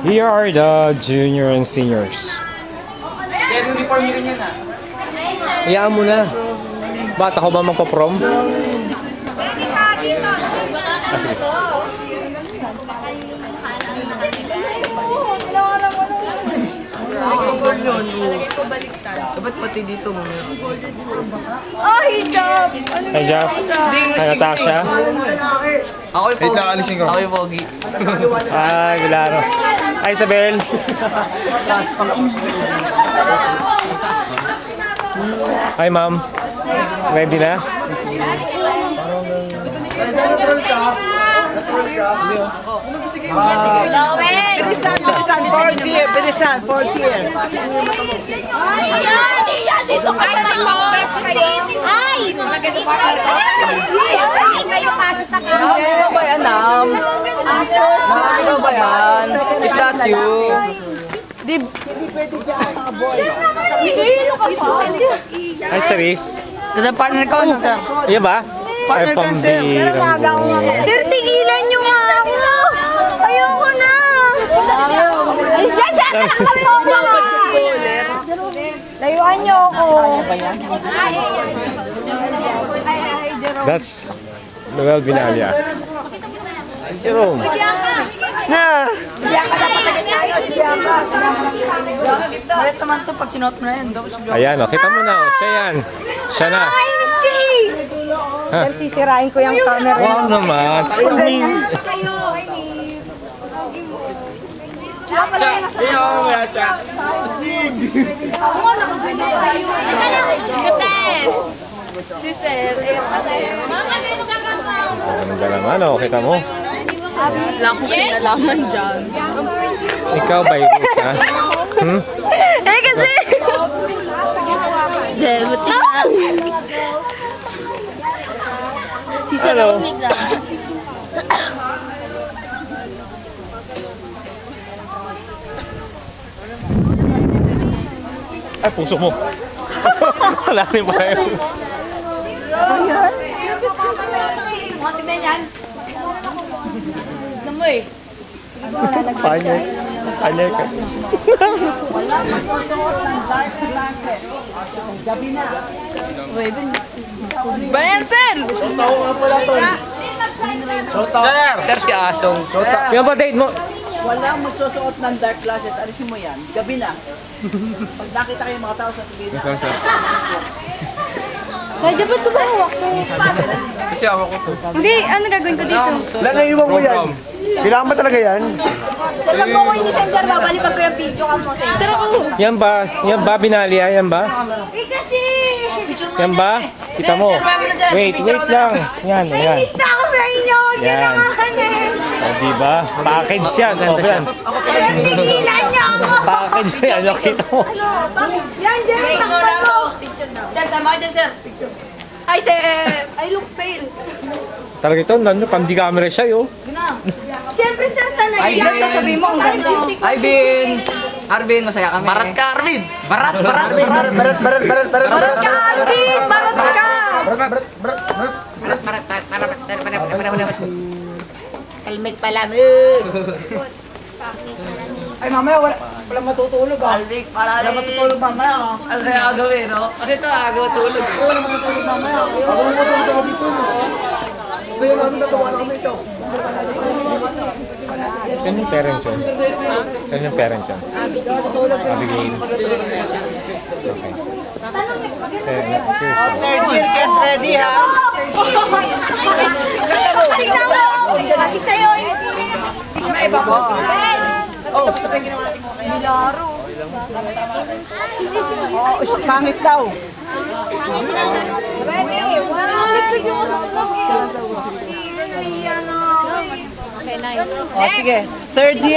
Here are the junior and seniors. Sir, uniform nyo rin yan ah. Hayaan mo na. Ba't ako ba magpa-prom? Sige. Dapat pati dito mo meron. Oh, hijab! Hey, Jeff. Hi, Natasha. Ako yung pogi. alisin ko. Ako yung pogi. Hi, Milano. Hi, Isabel. Hi, ma'am. Ready na? Fourth year, bilisan. Fourth year. Yan! Dito kayo Ay! Ay! Kayo kasi sa Ano ba yan, Nam? Ano ba yan? Is that you? Hindi, ano ka pa? Hi, Charis. Ganda partner ko, ano, sir? Iya ba? Ay, pambirang boy. Sir, tigilan nyo nga ako! Ayoko na! Layuan nyo ako! That's Noel Binalia. Jerome. Na! Malit naman to pag sinuot mo na yan. Ayan, oh, kita mo na. Oh. Siya yan. Siya na. Ay, Steve! Sir, sisirain ko yung camera. Wow naman. Iyo, may atsak. Astig! Si Sir, Ganda naman, oh. Kita mo. wala ko kinalaman dyan. Ikaw ba yung ha? Hmm? Eh, kasi... Buti na. Hello. Ay, puso mo. Wala rin pa yun. Mga tignan yan. Tignan mo eh. Panyay. Panyay ka. Bayan, Sir! Sir! Sir, si Asong. Yung ba date mo? Walang magsusuot ng dark glasses. Alisin mo yan. Gabi na. Pag nakita kayo mga tao, sasabihin na. Kaya ba't ito ba hawak ko? Kasi ako ko to. Hindi, ano gagawin ko dito? Naiwan mo yan. Kailangan ba talaga yan? Sir, pag mo ko ini sensor, babalipag ko yung video ka mo. Sir, ako. Yan ba? Yan ba Binalia? Yan ba? Eh, kasi... Yan ba? Kita mo. Wait lang. Yan, yan. Lista ako sa inyo. Huwag yun Yan. ang akin. O, diba? Package yan. O, yan. Tigilan niyo ako. Package yan. Ano, kita mo. Yan, Jerry, takpan mo. Sir, sama ka dyan, sir. Ay, sir, I look pale. Talaga ito, nandun, pandi camera siya, yo. Siyempre, sir, sanay yan. Sasabihin mo, ang ganda. Arvin! Arvin, masaya kami. Barat ka, Arvin. Barat! Barat ka, Alvin! Barat ka! Helmet pala mo. Ay, mamaya, wala matutulog ah. Wala matutulog mamaya ah. Ano kaya gagawin, no? Kasi ito, tulog. Wala matutulog mamaya. Ako matutulog ako dito. Kaya namin nagawa namin ito. Yan yung parents yun. Yan yung parents yun. Abigail. Okay. Third year, get ready ha. Tingnan mo! Lagi sa'yo, May iba po. Oh, Milaro. pangit daw. Ready? Naligtag yung ano ko ng Oh, sige. Third year.